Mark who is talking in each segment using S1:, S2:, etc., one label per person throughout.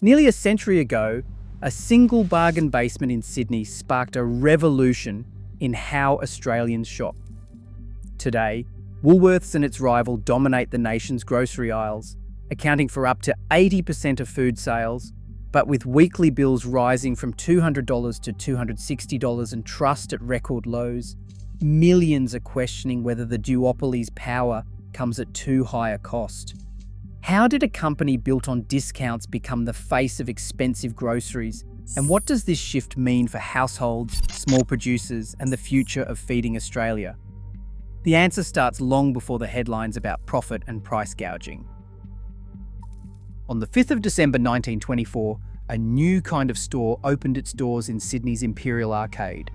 S1: Nearly a century ago, a single bargain basement in Sydney sparked a revolution in how Australians shop. Today, Woolworths and its rival dominate the nation's grocery aisles, accounting for up to 80% of food sales, but with weekly bills rising from $200 to $260 and trust at record lows, millions are questioning whether the duopoly's power comes at too high a cost. How did a company built on discounts become the face of expensive groceries? And what does this shift mean for households, small producers, and the future of feeding Australia? The answer starts long before the headlines about profit and price gouging. On the 5th of December 1924, a new kind of store opened its doors in Sydney's Imperial Arcade.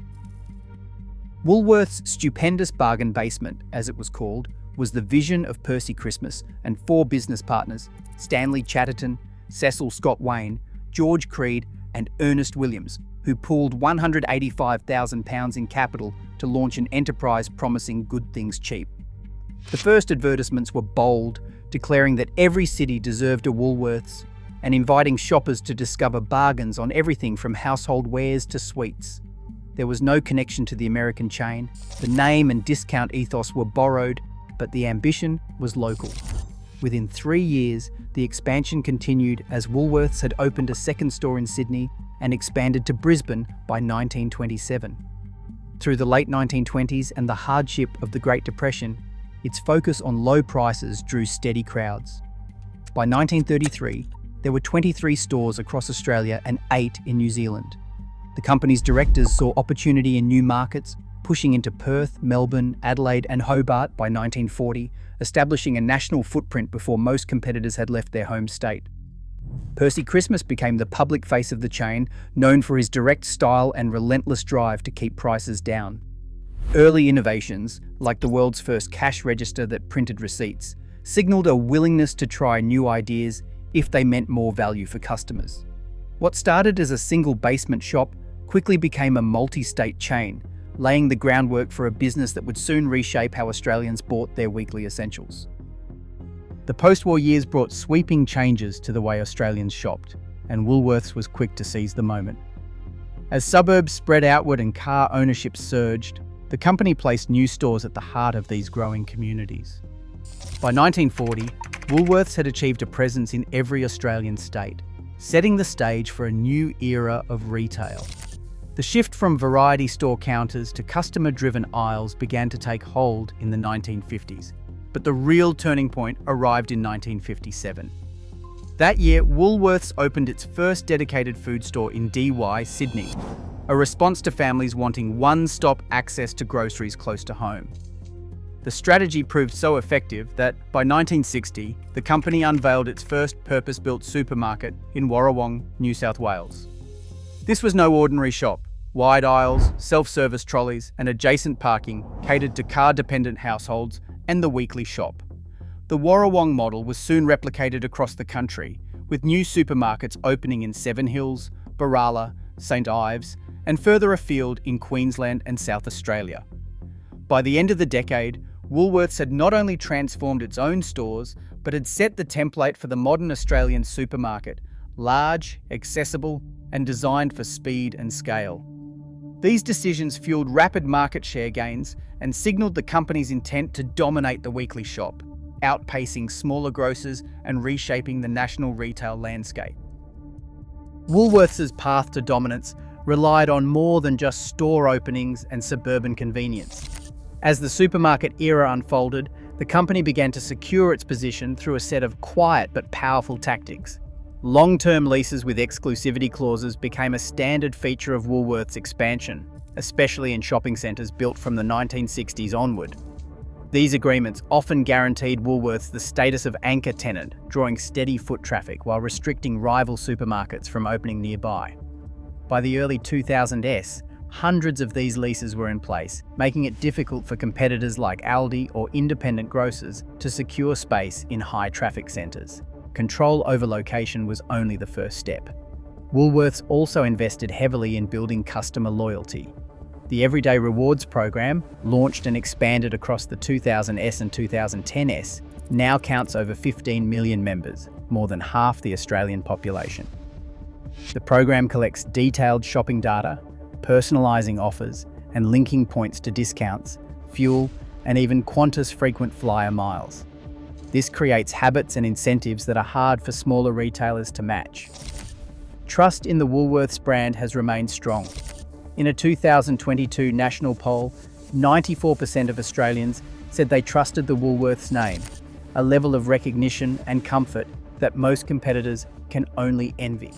S1: Woolworths' stupendous bargain basement, as it was called, was the vision of Percy Christmas and four business partners, Stanley Chatterton, Cecil Scott Wayne, George Creed, and Ernest Williams, who pooled £185,000 in capital to launch an enterprise promising good things cheap. The first advertisements were bold, declaring that every city deserved a Woolworths and inviting shoppers to discover bargains on everything from household wares to sweets. There was no connection to the American chain. The name and discount ethos were borrowed, but the ambition was local. Within 3 years, the expansion continued as Woolworths had opened a second store in Sydney and expanded to Brisbane by 1927. Through the late 1920s and the hardship of the Great Depression, its focus on low prices drew steady crowds. By 1933, there were 23 stores across Australia and 8 in New Zealand. The company's directors saw opportunity in new markets, pushing into Perth, Melbourne, Adelaide and Hobart by 1940, establishing a national footprint before most competitors had left their home state. Percy Christmas became the public face of the chain, known for his direct style and relentless drive to keep prices down. Early innovations, like the world's first cash register that printed receipts, signalled a willingness to try new ideas if they meant more value for customers. What started as a single basement shop quickly became a multi-state chain, laying the groundwork for a business that would soon reshape how Australians bought their weekly essentials. The post-war years brought sweeping changes to the way Australians shopped, and Woolworths was quick to seize the moment. As suburbs spread outward and car ownership surged, the company placed new stores at the heart of these growing communities. By 1940, Woolworths had achieved a presence in every Australian state, setting the stage for a new era of retail. The shift from variety store counters to customer-driven aisles began to take hold in the 1950s, but the real turning point arrived in 1957. That year, Woolworths opened its first dedicated food store in DY, Sydney, a response to families wanting one-stop access to groceries close to home. The strategy proved so effective that, by 1960, the company unveiled its first purpose-built supermarket in Warrawong, New South Wales. This was no ordinary shop. Wide aisles, self-service trolleys, and adjacent parking catered to car-dependent households and the weekly shop. The Warrawong model was soon replicated across the country, with new supermarkets opening in Seven Hills, Barala, St Ives, and further afield in Queensland and South Australia. By the end of the decade, Woolworths had not only transformed its own stores, but had set the template for the modern Australian supermarket, large, accessible, and designed for speed and scale. These decisions fueled rapid market share gains and signalled the company's intent to dominate the weekly shop, outpacing smaller grocers and reshaping the national retail landscape. Woolworths' path to dominance relied on more than just store openings and suburban convenience. As the supermarket era unfolded, the company began to secure its position through a set of quiet but powerful tactics. Long-term leases with exclusivity clauses became a standard feature of Woolworths' expansion, especially in shopping centres built from the 1960s onward. These agreements often guaranteed Woolworths the status of anchor tenant, drawing steady foot traffic while restricting rival supermarkets from opening nearby. By the early 2000s, hundreds of these leases were in place, making it difficult for competitors like Aldi or independent grocers to secure space in high-traffic centres. Control over location was only the first step. Woolworths also invested heavily in building customer loyalty. The Everyday Rewards program, launched and expanded across the 2000s and 2010s, now counts over 15 million members, more than half the Australian population. The program collects detailed shopping data, personalising offers, and linking points to discounts, fuel, and even Qantas frequent flyer miles. This creates habits and incentives that are hard for smaller retailers to match. Trust in the Woolworths brand has remained strong. In a 2022 national poll, 94% of Australians said they trusted the Woolworths name, a level of recognition and comfort that most competitors can only envy.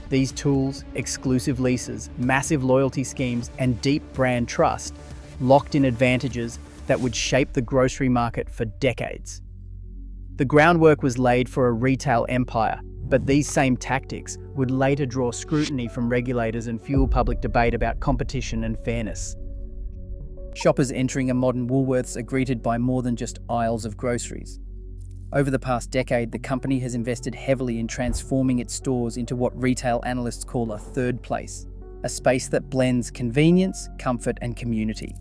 S1: These tools, exclusive leases, massive loyalty schemes, and deep brand trust locked in advantages that would shape the grocery market for decades. The groundwork was laid for a retail empire, but these same tactics would later draw scrutiny from regulators and fuel public debate about competition and fairness. Shoppers entering a modern Woolworths are greeted by more than just aisles of groceries. Over the past decade, the company has invested heavily in transforming its stores into what retail analysts call a third place, a space that blends convenience, comfort, and community.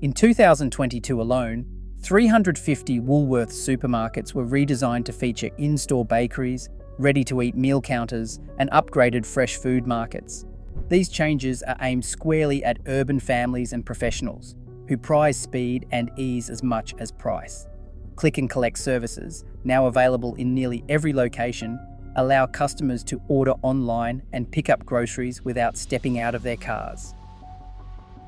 S1: In 2022 alone, 350 Woolworths supermarkets were redesigned to feature in-store bakeries, ready-to-eat meal counters, and upgraded fresh food markets. These changes are aimed squarely at urban families and professionals, who prize speed and ease as much as price. Click and collect services, now available in nearly every location, allow customers to order online and pick up groceries without stepping out of their cars.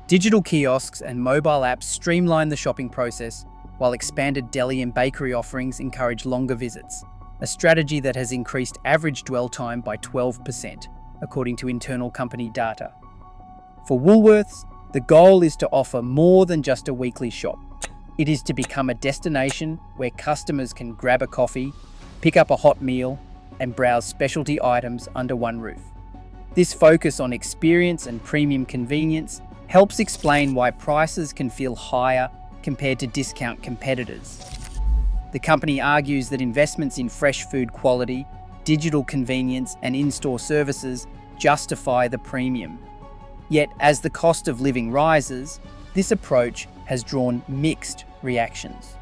S1: Digital kiosks and mobile apps streamline the shopping process, while expanded deli and bakery offerings encourage longer visits, a strategy that has increased average dwell time by 12%, according to internal company data. For Woolworths, the goal is to offer more than just a weekly shop. It is to become a destination where customers can grab a coffee, pick up a hot meal, and browse specialty items under one roof. This focus on experience and premium convenience helps explain why prices can feel higher compared to discount competitors. The company argues that investments in fresh food quality, digital convenience, and in-store services justify the premium. Yet, as the cost of living rises, this approach has drawn mixed reactions.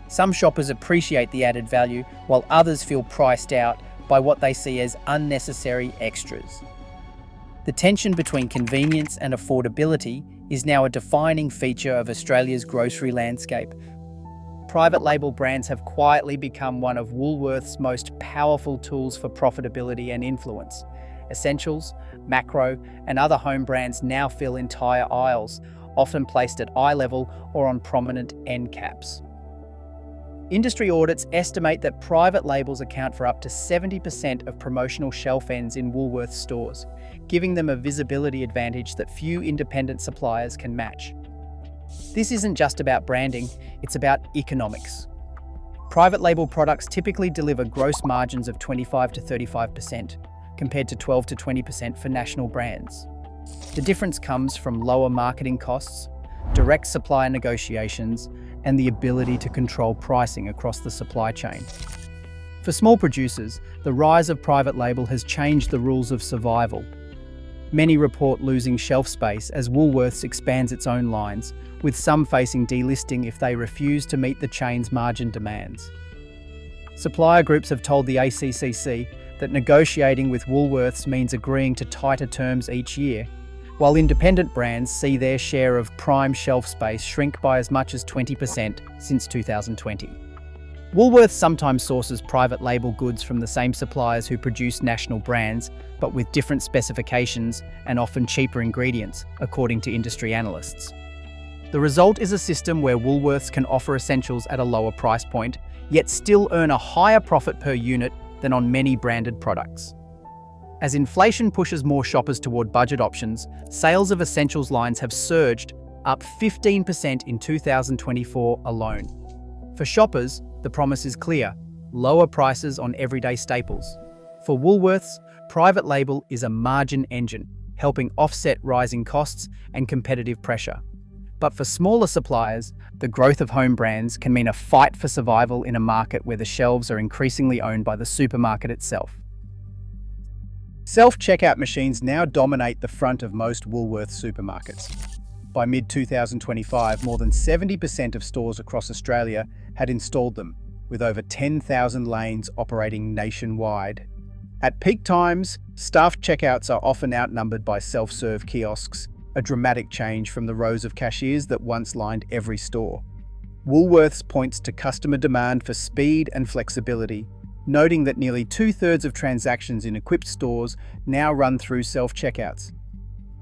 S1: Some shoppers appreciate the added value, while others feel priced out by what they see as unnecessary extras. The tension between convenience and affordability is now a defining feature of Australia's grocery landscape. Private label brands have quietly become one of Woolworths' most powerful tools for profitability and influence. Essentials, Macro, and other home brands now fill entire aisles, often placed at eye level or on prominent end caps. Industry audits estimate that private labels account for up to 70% of promotional shelf ends in Woolworths stores, giving them a visibility advantage that few independent suppliers can match. This isn't just about branding, it's about economics. Private label products typically deliver gross margins of 25 to 35%, compared to 12 to 20% for national brands. The difference comes from lower marketing costs, direct supplier negotiations, and the ability to control pricing across the supply chain. For small producers, the rise of private label has changed the rules of survival. Many report losing shelf space as Woolworths expands its own lines, with some facing delisting if they refuse to meet the chain's margin demands. Supplier groups have told the ACCC that negotiating with Woolworths means agreeing to tighter terms each year, while independent brands see their share of prime shelf space shrink by as much as 20% since 2020. Woolworths sometimes sources private label goods from the same suppliers who produce national brands, but with different specifications and often cheaper ingredients, according to industry analysts. The result is a system where Woolworths can offer essentials at a lower price point, yet still earn a higher profit per unit than on many branded products. As inflation pushes more shoppers toward budget options, sales of essentials lines have surged, up 15% in 2024 alone. For shoppers, the promise is clear: lower prices on everyday staples. For Woolworths, private label is a margin engine, helping offset rising costs and competitive pressure. But for smaller suppliers, the growth of home brands can mean a fight for survival in a market where the shelves are increasingly owned by the supermarket itself. Self-checkout machines now dominate the front of most Woolworths supermarkets. By mid-2025, more than 70% of stores across Australia had installed them, with over 10,000 lanes operating nationwide. At peak times, staffed checkouts are often outnumbered by self-serve kiosks, a dramatic change from the rows of cashiers that once lined every store. Woolworths points to customer demand for speed and flexibility, noting that nearly two-thirds of transactions in equipped stores now run through self-checkouts.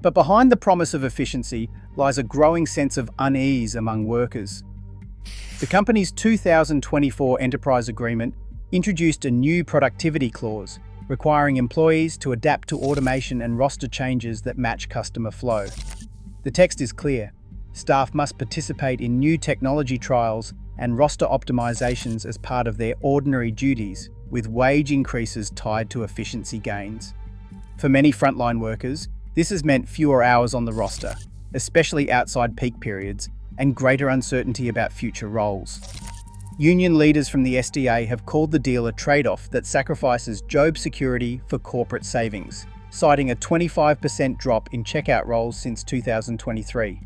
S1: But behind the promise of efficiency lies a growing sense of unease among workers. The company's 2024 enterprise agreement introduced a new productivity clause, requiring employees to adapt to automation and roster changes that match customer flow. The text is clear. Staff must participate in new technology trials and roster optimizations as part of their ordinary duties, with wage increases tied to efficiency gains. For many frontline workers, this has meant fewer hours on the roster, especially outside peak periods, and greater uncertainty about future roles. Union leaders from the SDA have called the deal a trade-off that sacrifices job security for corporate savings, citing a 25% drop in checkout roles since 2023.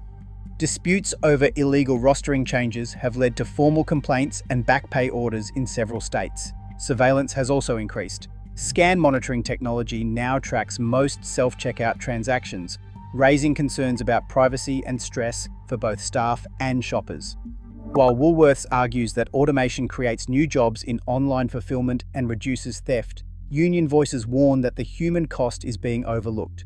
S1: Disputes over illegal rostering changes have led to formal complaints and back pay orders in several states. Surveillance has also increased. Scan monitoring technology now tracks most self-checkout transactions, raising concerns about privacy and stress for both staff and shoppers. While Woolworths argues that automation creates new jobs in online fulfillment and reduces theft, union voices warn that the human cost is being overlooked.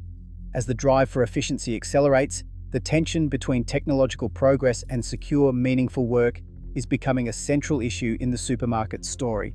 S1: As the drive for efficiency accelerates, the tension between technological progress and secure, meaningful work is becoming a central issue in the supermarket story.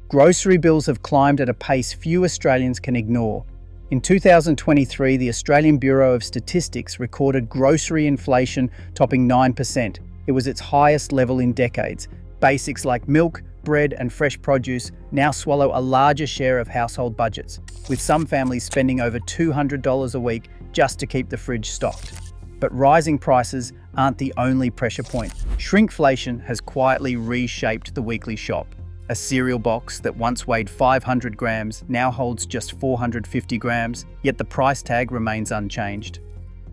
S1: Grocery bills have climbed at a pace few Australians can ignore. In 2023, the Australian Bureau of Statistics recorded grocery inflation topping 9%. It was its highest level in decades. Basics like milk, bread, and fresh produce now swallow a larger share of household budgets, with some families spending over $200 a week just to keep the fridge stocked. But rising prices aren't the only pressure point. Shrinkflation has quietly reshaped the weekly shop. A cereal box that once weighed 500 grams now holds just 450 grams, yet the price tag remains unchanged.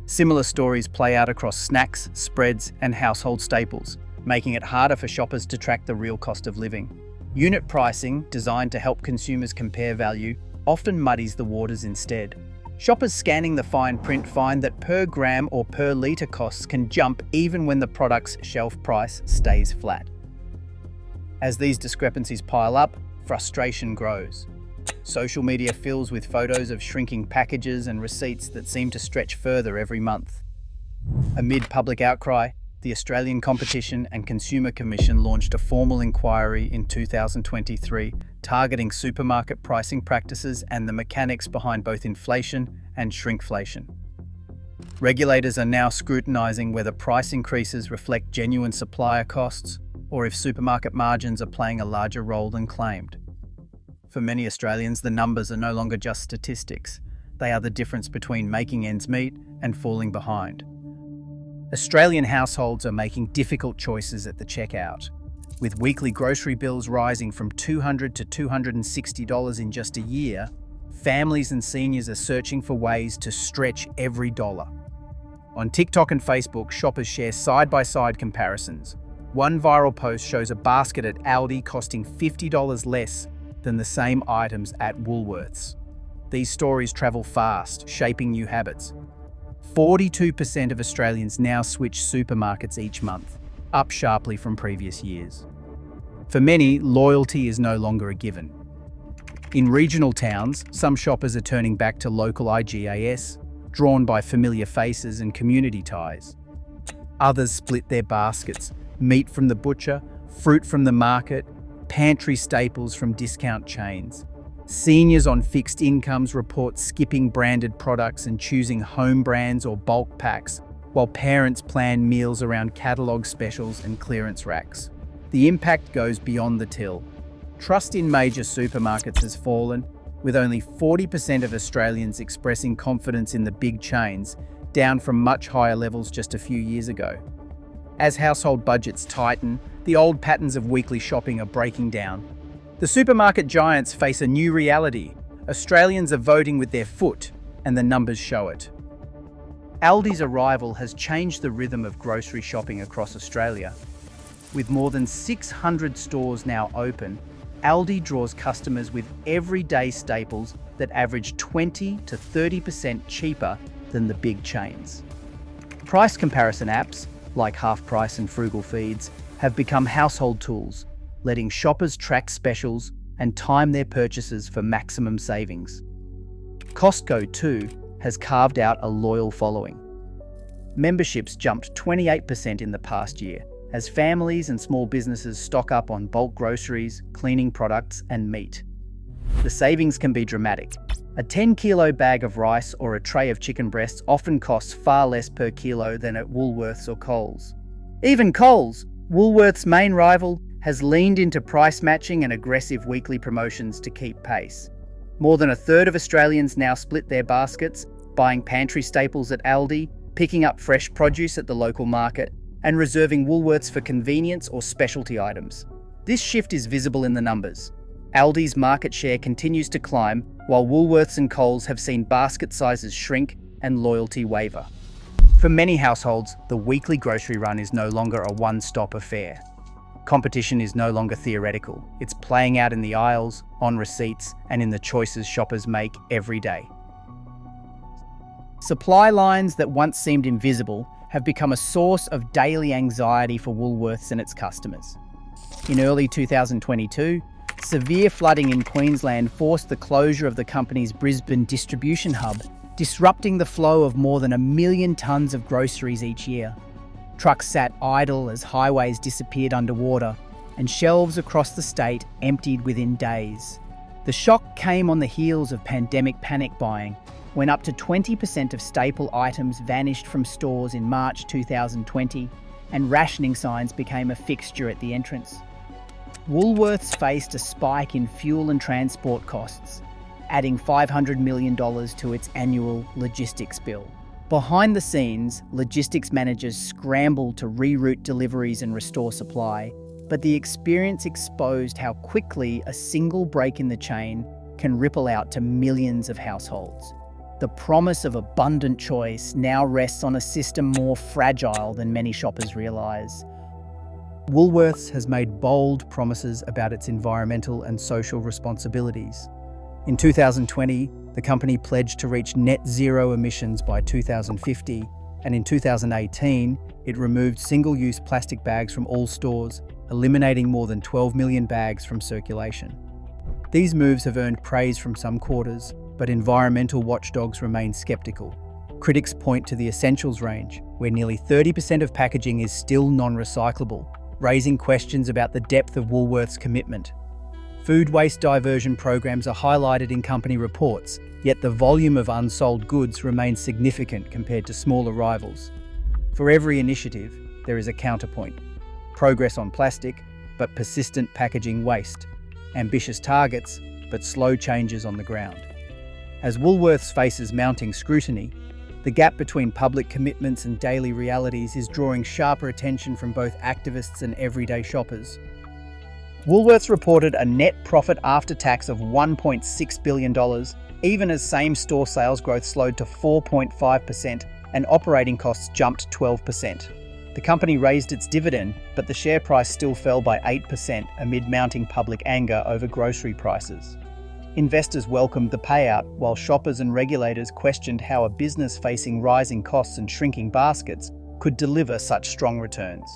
S1: Similar stories play out across snacks, spreads, and household staples, making it harder for shoppers to track the real cost of living. Unit pricing, designed to help consumers compare value, often muddies the waters instead. Shoppers scanning the fine print find that per gram or per litre costs can jump even when the product's shelf price stays flat. As these discrepancies pile up, frustration grows. Social media fills with photos of shrinking packages and receipts that seem to stretch further every month. Amid public outcry, the Australian Competition and Consumer Commission launched a formal inquiry in 2023 targeting supermarket pricing practices and the mechanics behind both inflation and shrinkflation. Regulators are now scrutinising whether price increases reflect genuine supplier costs or if supermarket margins are playing a larger role than claimed. For many Australians, the numbers are no longer just statistics. They are the difference between making ends meet and falling behind. Australian households are making difficult choices at the checkout, with weekly grocery bills rising from $200 to $260 in just a year. Families and seniors are searching for ways to stretch every dollar. On TikTok and Facebook, shoppers share side-by-side comparisons. One viral post shows a basket at Aldi costing $50 less than the same items at Woolworths. These stories travel fast, shaping new habits. 42% of Australians now switch supermarkets each month, up sharply from previous years. For many, loyalty is no longer a given. In regional towns, some shoppers are turning back to local IGAs, drawn by familiar faces and community ties. Others split their baskets, meat from the butcher, fruit from the market, pantry staples from discount chains. Seniors on fixed incomes report skipping branded products and choosing home brands or bulk packs, while parents plan meals around catalogue specials and clearance racks. The impact goes beyond the till. Trust in major supermarkets has fallen, with only 40% of Australians expressing confidence in the big chains, down from much higher levels just a few years ago. As household budgets tighten, the old patterns of weekly shopping are breaking down. The supermarket giants face a new reality. Australians are voting with their foot, and the numbers show it. Aldi's arrival has changed the rhythm of grocery shopping across Australia. With more than 600 stores now open, Aldi draws customers with everyday staples that average 20 to 30% cheaper than the big chains. Price comparison apps, like Half Price and Frugal Feeds, have become household tools, letting shoppers track specials and time their purchases for maximum savings. Costco, too, has carved out a loyal following. Memberships jumped 28% in the past year, as families and small businesses stock up on bulk groceries, cleaning products, and meat. The savings can be dramatic. A 10-kilo bag of rice or a tray of chicken breasts often costs far less per kilo than at Woolworths or Coles. Even Coles, Woolworths' main rival, has leaned into price matching and aggressive weekly promotions to keep pace. More than a third of Australians now split their baskets, buying pantry staples at Aldi, picking up fresh produce at the local market, and reserving Woolworths for convenience or specialty items. This shift is visible in the numbers. Aldi's market share continues to climb, while Woolworths and Coles have seen basket sizes shrink and loyalty waver. For many households, the weekly grocery run is no longer a one-stop affair. Competition is no longer theoretical. It's playing out in the aisles, on receipts, and in the choices shoppers make every day. Supply lines that once seemed invisible have become a source of daily anxiety for Woolworths and its customers. In early 2022, severe flooding in Queensland forced the closure of the company's Brisbane distribution hub, disrupting the flow of more than 1 million tonnes of groceries each year. Trucks sat idle as highways disappeared underwater, and shelves across the state emptied within days. The shock came on the heels of pandemic panic buying, when up to 20% of staple items vanished from stores in March 2020, and rationing signs became a fixture at the entrance. Woolworths faced a spike in fuel and transport costs, adding $500 million to its annual logistics bill. Behind the scenes, logistics managers scrambled to reroute deliveries and restore supply, but the experience exposed how quickly a single break in the chain can ripple out to millions of households. The promise of abundant choice now rests on a system more fragile than many shoppers realise. Woolworths has made bold promises about its environmental and social responsibilities. In 2020, the company pledged to reach net zero emissions by 2050, and in 2018, it removed single-use plastic bags from all stores, eliminating more than 12 million bags from circulation. These moves have earned praise from some quarters, but environmental watchdogs remain skeptical. Critics point to the essentials range, where nearly 30% of packaging is still non-recyclable, raising questions about the depth of Woolworths' commitment. Food waste diversion programs are highlighted in company reports, yet the volume of unsold goods remains significant compared to smaller rivals. For every initiative, there is a counterpoint. Progress on plastic, but persistent packaging waste. Ambitious targets, but slow changes on the ground. As Woolworths faces mounting scrutiny, the gap between public commitments and daily realities is drawing sharper attention from both activists and everyday shoppers. Woolworths reported a net profit after tax of $1.6 billion, even as same-store sales growth slowed to 4.5% and operating costs jumped 12%. The company raised its dividend, but the share price still fell by 8% amid mounting public anger over grocery prices. Investors welcomed the payout, while shoppers and regulators questioned how a business facing rising costs and shrinking baskets could deliver such strong returns.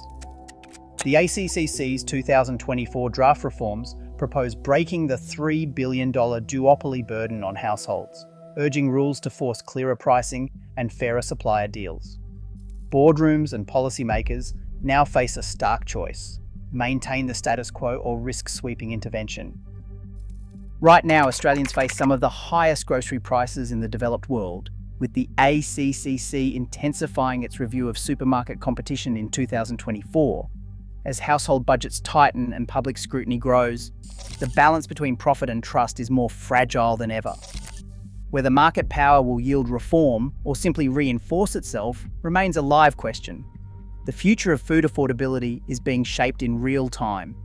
S1: The ACCC's 2024 draft reforms propose breaking the $3 billion duopoly burden on households, urging rules to force clearer pricing and fairer supplier deals. Boardrooms and policymakers now face a stark choice: maintain the status quo or risk sweeping intervention. Right now, Australians face some of the highest grocery prices in the developed world, with the ACCC intensifying its review of supermarket competition in 2024. As household budgets tighten and public scrutiny grows, the balance between profit and trust is more fragile than ever. Whether market power will yield reform or simply reinforce itself remains a live question. The future of food affordability is being shaped in real time,